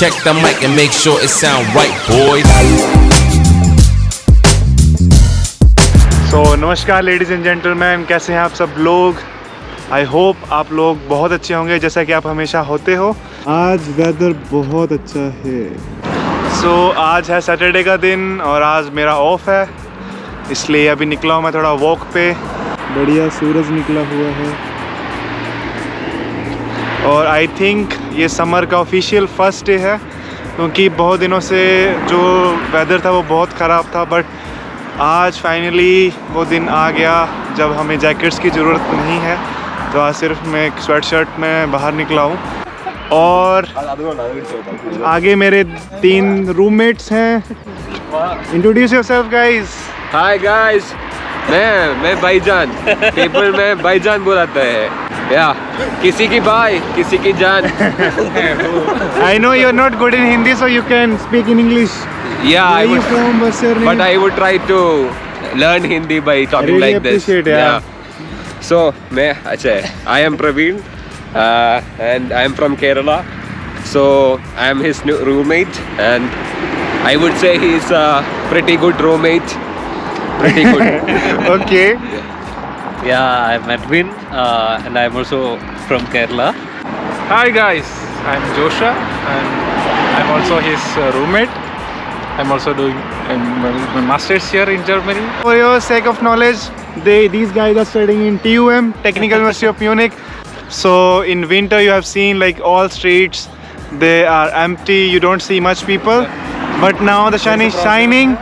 check the mic and make sure it sound right, boys. So नमस्कार ladies and gentleman, कैसे हैं आप सब लोग। आई होप आप लोग बहुत अच्छे होंगे जैसा कि आप हमेशा होते हो। आज वेदर बहुत अच्छा है। सो आज है सैटरडे का दिन और आज मेरा ऑफ है, इसलिए अभी निकला हूँ मैं थोड़ा वॉक पे। बढ़िया सूरज निकला हुआ है और आई थिंक ये समर का ऑफिशियल फर्स्ट डे है, क्योंकि बहुत दिनों से जो वेदर था वो बहुत ख़राब था, बट आज फाइनली वो दिन आ गया जब हमें जैकेट्स की ज़रूरत नहीं है। तो आज सिर्फ मैं एक स्वेट शर्ट में बाहर निकला हूँ और आगे मेरे 3 रूममेट्स हैं। Introduce yourself guys. Hi guys, मैं भाईजान, पीपल में भाईजान बुलाता है। या किसी की भाई किसी की जान। I know you're not good in Hindi, so you can speak in English. Yeah, Where are you from? What's your name? but I would try to learn Hindi by talking really like this. appreciate, yeah. So, I am Praveen, and I am from Kerala. So I am his new roommate, and I would say he's a pretty good roommate. Pretty good. Okay. Yeah, I'm Edwin, and I'm also from Kerala. Hi guys, I'm Joshua and I'm also his roommate. I'm also doing my master's here in Germany. For your sake of knowledge, these guys are studying in TUM, Technical University of Munich. So in winter you have seen like all streets, they are empty, you don't see much people. But now the sun is shining,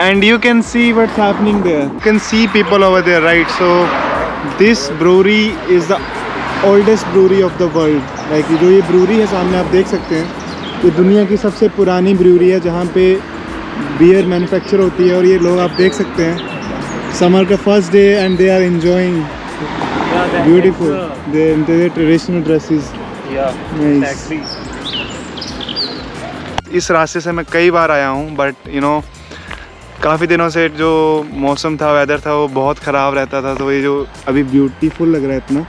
and you can see what's happening there. You can see people over there, right? So this brewery is the oldest brewery of the world. Like जो ये brewery है सामने आप देख सकते हैं, ये दुनिया की सबसे पुरानी ब्रूअरी है जहाँ पे बियर मैन्युफैक्चर होती है। और ये लोग आप देख सकते हैं, समर का first day and they are enjoying beautiful their traditional dresses. Nice. इस रास्ते से मैं कई बार आया हूँ, बट यू नो काफ़ी दिनों से जो मौसम था, वेदर था, वो बहुत ख़राब रहता था। तो ये जो अभी ब्यूटीफुल लग रहा है इतना,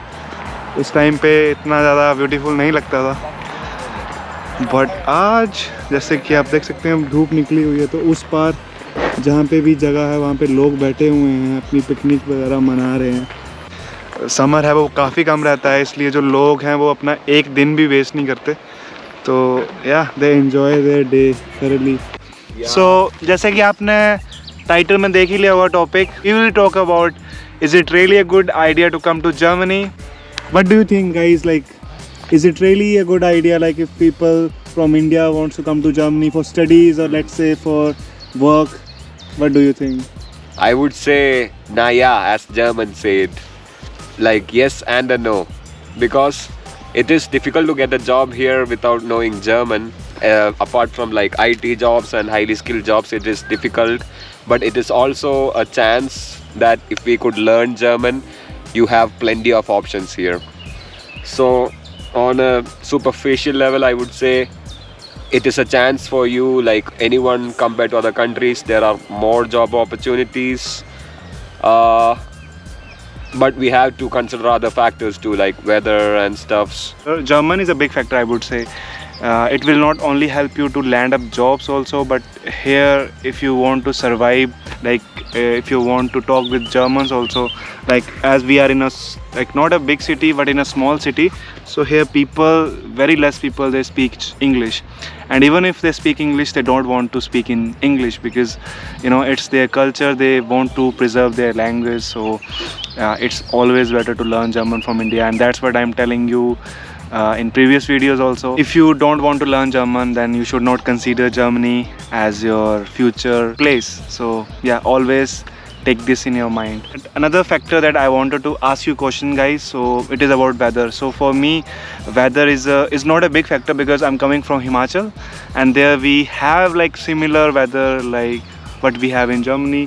उस टाइम पे इतना ज़्यादा ब्यूटीफुल नहीं लगता था। बट आज जैसे कि आप देख सकते हैं धूप निकली हुई है, तो उस पार जहाँ पे भी जगह है वहाँ पे लोग बैठे हुए हैं, अपनी पिकनिक वगैरह मना रहे हैं। समर है वो काफ़ी कम रहता है, इसलिए जो लोग हैं वो अपना एक दिन भी वेस्ट नहीं करते। तो या they enjoy their day thoroughly. So जैसे कि आपने टाइटल में देख ही लिया हुआ topic, we will talk about is it really a good idea to come to Germany. What do you think guys, like is it really a good idea, like if people from India wants to come to Germany for studies or let's say for work? What do you think? I would say yeah, as Germans said, like yes and a no, because it is difficult to get a job here without knowing German. Apart from like IT jobs and highly skilled jobs, it is difficult, but it is also a chance that if we could learn German, you have plenty of options here. So on a superficial level, I would say it is a chance for you like anyone compared to other countries. There are more job opportunities, but we have to consider other factors too, like weather and stuffs. German is a big factor, I would say. It will not only help you to land up jobs also, but here if you want to survive, like if you want to talk with Germans also, like as we are in a like not a big city but in a small city, so here people, very less people, they speak English. And even if they speak English, they don't want to speak in English because you know it's their culture, they want to preserve their language. So it's always better to learn German from India, and that's what I'm telling you in previous videos also. If you don't want to learn German, then you should not consider Germany as your future place. So yeah, always take this in your mind. Another factor that I wanted to ask you question, guys, so it is about weather. So for me, weather is not a big factor because I'm coming from Himachal, and there we have like similar weather like what we have in Germany.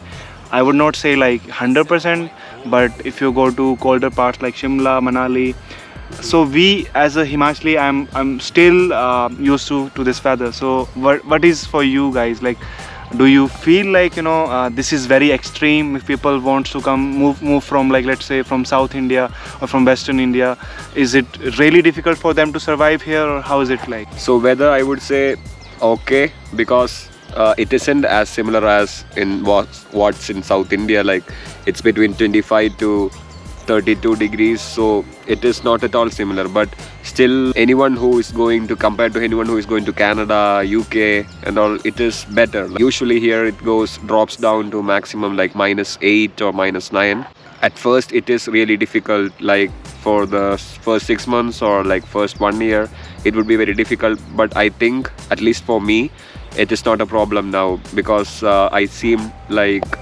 I would not say like 100%, but if you go to colder parts like Shimla, Manali, so we as a Himachali, I'm still used to this weather. So what is for you guys, like Do you feel like this is very extreme? If people want to come move from, like, let's say from South India or from Western India, is it really difficult for them to survive here, or how is it like? So weather, I would say okay, because it isn't as similar as in what's in South India. Like it's between 25 to 32 degrees, so it is not at all similar. But still, anyone who is going to compare to anyone who is going to Canada, UK and all, it is better. Usually here it drops down to maximum like -8 or -9. At first it is really difficult, like for the first 6 months or like first 1 year it would be very difficult, but I think at least for me it is not a problem now, because I seem like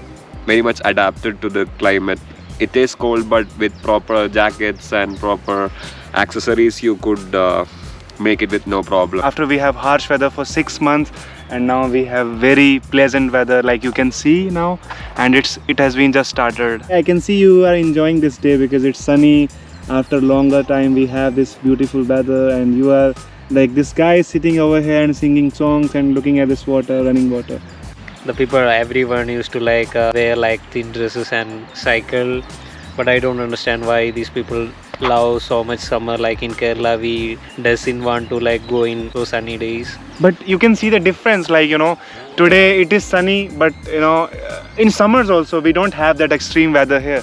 very much adapted to the climate. It is cold, but with proper jackets and proper accessories you could make it with no problem. After we have harsh weather for 6 months, and now we have very pleasant weather, like you can see now, and it has been just started. I can see you are enjoying this day because it's sunny. After longer time we have this beautiful weather, and you are like, this guy is sitting over here and singing songs and looking at this water, running water. The people, everyone used to like wear like thin dresses and cycle, but I don't understand why these people love so much summer. Like in Kerala we doesn't want to like go in those sunny days. But you can see the difference, like today it is sunny, but in summers also we don't have that extreme weather here,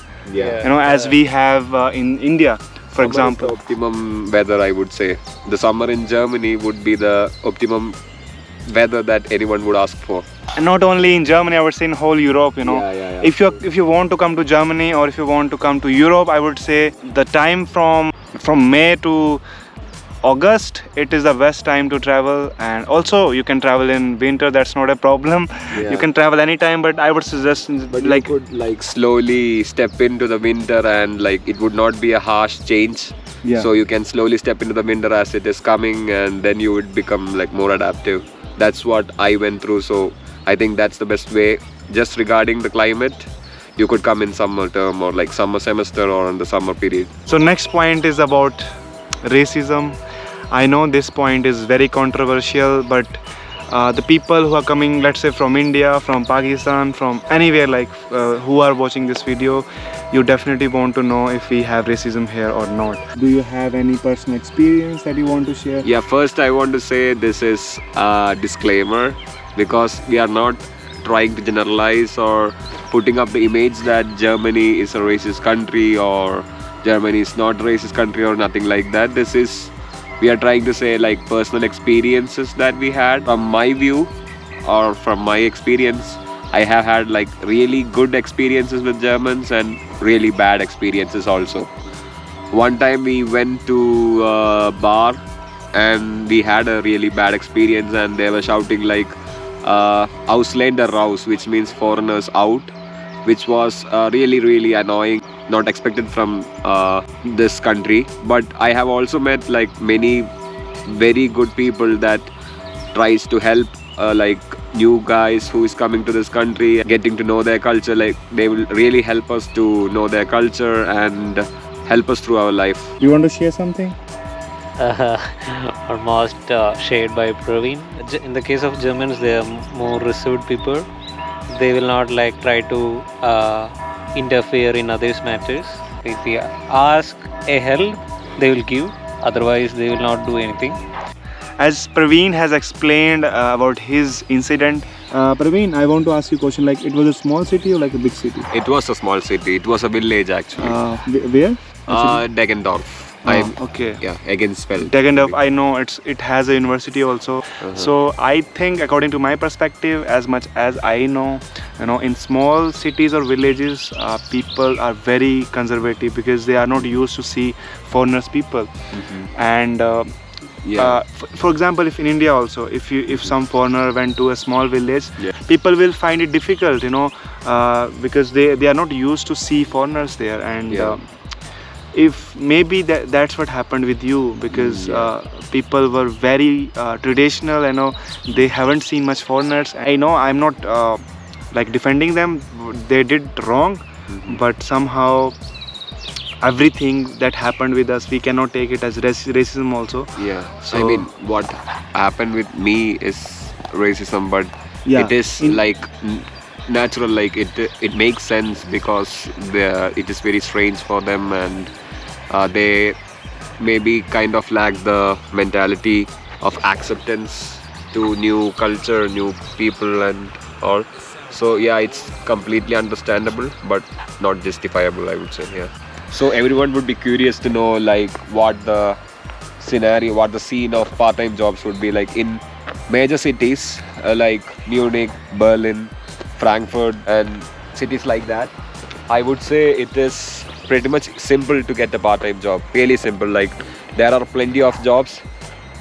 as we have in India, for example. The optimum weather, I would say. The summer in Germany would be the optimum weather that anyone would ask for. And not only in Germany, I would say in whole Europe, If you want to come to Germany, or if you want to come to Europe, I would say the time from May to August, it is the best time to travel. And also you can travel in winter, that's not a problem. You can travel anytime, but I would suggest you could like slowly step into the winter, and like it would not be a harsh change. So you can slowly step into the winter as it is coming, and then you would become like more adaptive. That's what I went through, so I think that's the best way. Just regarding the climate, you could come in summer term or like summer semester or in the summer period. So next point is about racism. I know this point is very controversial, but the people who are coming, let's say from India, from Pakistan, from anywhere, like who are watching this video, you definitely want to know if we have racism here or not. Do you have any personal experience that you want to share? Yeah, first I want to say this is a disclaimer, because we are not trying to generalize or putting up the image that Germany is a racist country or Germany is not a racist country or nothing like that. We are trying to say like personal experiences that we had. From my view or from my experience, I have had like really good experiences with Germans and really bad experiences also. One time we went to a bar and we had a really bad experience, and they were shouting like Ausländer raus, which means foreigners out, which was really annoying, not expected from this country. But I have also met like many very good people that tries to help like new guys who is coming to this country, getting to know their culture. Like they will really help us to know their culture and help us through our life. You want to share something? Almost shared by Praveen. In the case of Germans, they are more reserved people. They will not like try to interfere in others' matters. If we ask a help, they will give. Otherwise, they will not do anything. As Praveen has explained about his incident, Praveen, I want to ask you a question. Like, it was a small city or like a big city? It was a small city. It was a village actually. Where? Deggendorf. Okay. Yeah, again spelled. Deggendorf, I know it has a university also. So I think, according to my perspective, as much as I know, in small cities or villages, people are very conservative because they are not used to see foreigners people. And for example, if in India also, if some foreigner went to a small village, people will find it difficult, because they are not used to see foreigners there. And if maybe that's what happened with you, because people were very traditional, they haven't seen much foreigners. I know I'm not like defending them, they did wrong, but somehow everything that happened with us, we cannot take it as racism also. So I mean, what happened with me is racism, but Yeah. It is like natural, like it makes sense because it is very strange for them, and they maybe kind of lack the mentality of acceptance to new culture, new people, and all. So yeah, it's completely understandable, but not justifiable, I would say. Yeah. So everyone would be curious to know like what the scenario, what the scene of part-time jobs would be like in major cities like Munich, Berlin, Frankfurt, and cities like that. I would say it is pretty much simple to get a part-time job. Really simple. Like there are plenty of jobs.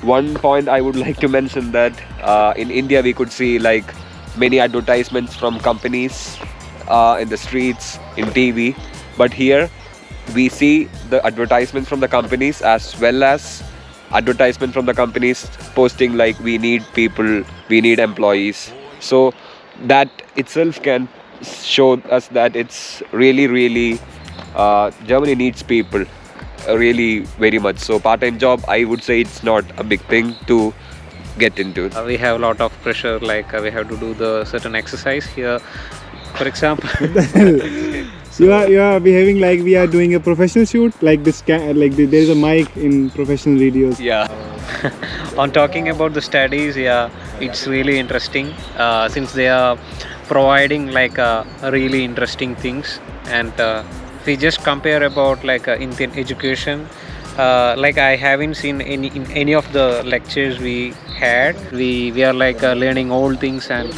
One point I would like to mention that in India we could see like many advertisements from companies in the streets, in TV, but here we see the advertisements from the companies as well as advertisement from the companies posting like we need people, we need employees. So that itself can show us that it's really Germany needs people really very much. So part-time job, I would say it's not a big thing to get into. We have a lot of pressure, like we have to do the certain exercise here, for example. You are behaving like we are doing a professional shoot, like this there is a mic in professional videos. Yeah. On talking about the studies, yeah, it's really interesting since they are providing like really interesting things, and if we just compare about like Indian education, like I haven't seen in any of the lectures we had. We are like learning old things, and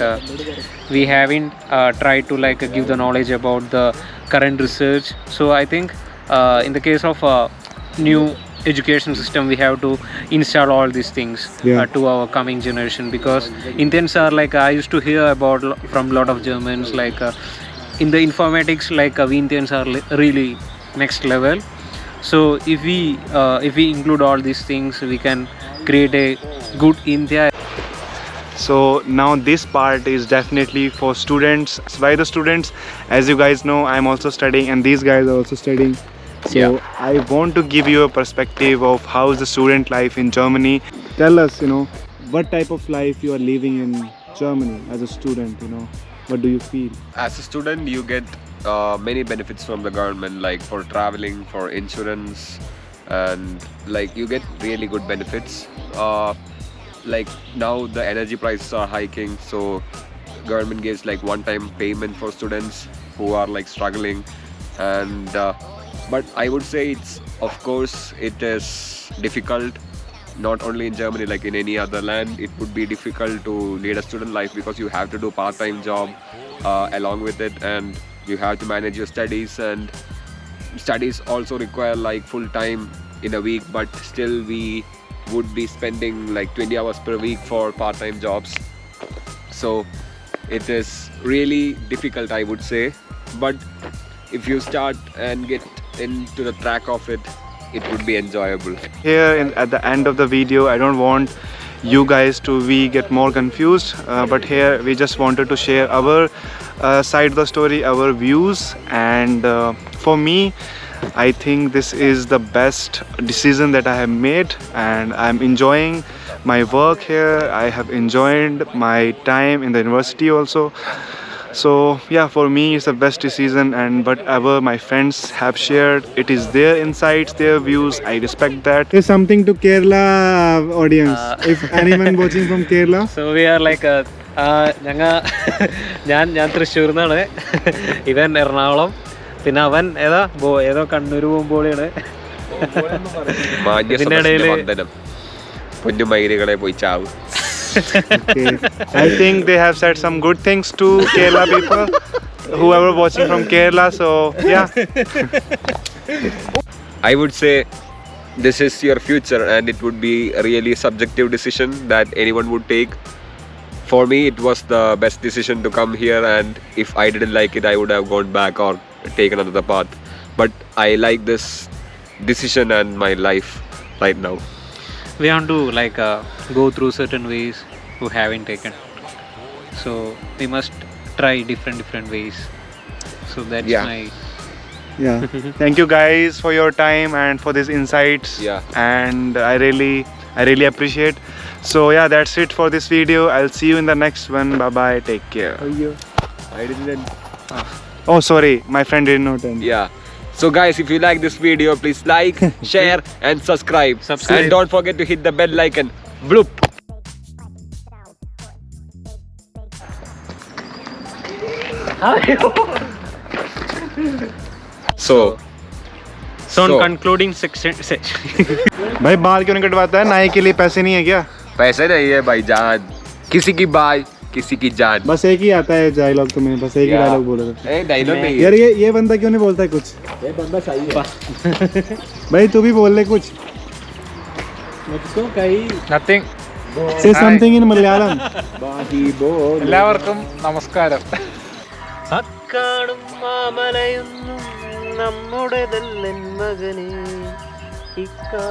we haven't tried to like give the knowledge about the current research. So I think in the case of new education system, we have to install all these things to our coming generation, because Indians are like, I used to hear about from a lot of Germans like in the informatics, like we Indians are really next level. So if we include all these things, we can create a good India. So now this part is definitely for students. By the students, as you guys know, I'm also studying and these guys are also studying. So I want to give you a perspective of how is the student life in Germany. Tell us, what type of life you are living in Germany as a student, what do you feel? As a student, you get many benefits from the government, like for traveling, for insurance, and like you get really good benefits. Like now the energy prices are hiking, so government gives like one-time payment for students who are like struggling, and but I would say it's, of course it is difficult, not only in Germany, like in any other land it would be difficult to lead a student life, because you have to do part-time job along with it, and you have to manage your studies, and studies also require like full time in a week, but still we would be spending like 20 hours per week for part-time jobs. So it is really difficult, I would say, but if you start and get into the track of it, it would be enjoyable. Here at the end of the video, I don't want you guys to get more confused, but here we just wanted to share our side of the story, our views, and for me, I think this is the best decision that I have made, and I'm enjoying my work here. I have enjoyed my time in the university also. So yeah, for me it's the best decision, and whatever my friends have shared, it is their insights, their views. I respect that. There's something to Kerala audience. If anyone watching from Kerala. So we are like ഞാൻ തൃശ്ശൂരിൽ നിന്നാണ്, ഇവൻ എറണാകുളം, പിന്നെ അവൻ ഏതോ കണ്ണൂർ പോകുമ്പോഴാണ്. പൊന്നുമൈലുകളെ പോയി ചാവ്. Okay. I think they have said some good things to Kerala people, whoever watching from Kerala. So yeah, I would say this is your future, and it would be a really subjective decision that anyone would take. For me, it was the best decision to come here, and if I didn't like it, I would have gone back or taken another path. But I like this decision and my life right now. We want to like go through certain ways who haven't taken, so we must try different ways. So that's my Thank you guys for your time and for these insights. Yeah. And I really I really appreciate. So yeah, that's it for this video. I'll see you in the next one. Bye bye, take care. I didn't. Oh sorry, my friend didn't know then. Yeah. So guys, if you like this video, please like, share and subscribe. And don't forget to hit the bell icon. Bloop. So on concluding section. भाई बाल क्यों नहीं कटवाता है? नाई के लिए पैसे नहीं है क्या? पैसे नहीं है भाईजान, किसी की बाई किसी की जान. बस एक ही आता है डायलॉग, तुम्हें बस एक ही डायलॉग बोला था. ए डायलॉग नहीं यार ये बंदा क्यों नहीं बोलता है कुछ? ये बंदा सही है. भाई तू भी बोल ले कुछ. मुझको कहीं Nothing. Say something in Malayalam. बाही बोल. എല്ലാവർക്കും നമസ്കാരം. അക്കാടും മാമലയൊന്നും നമ്മുടെതല്ലൻ മകനെ ഇക്കാ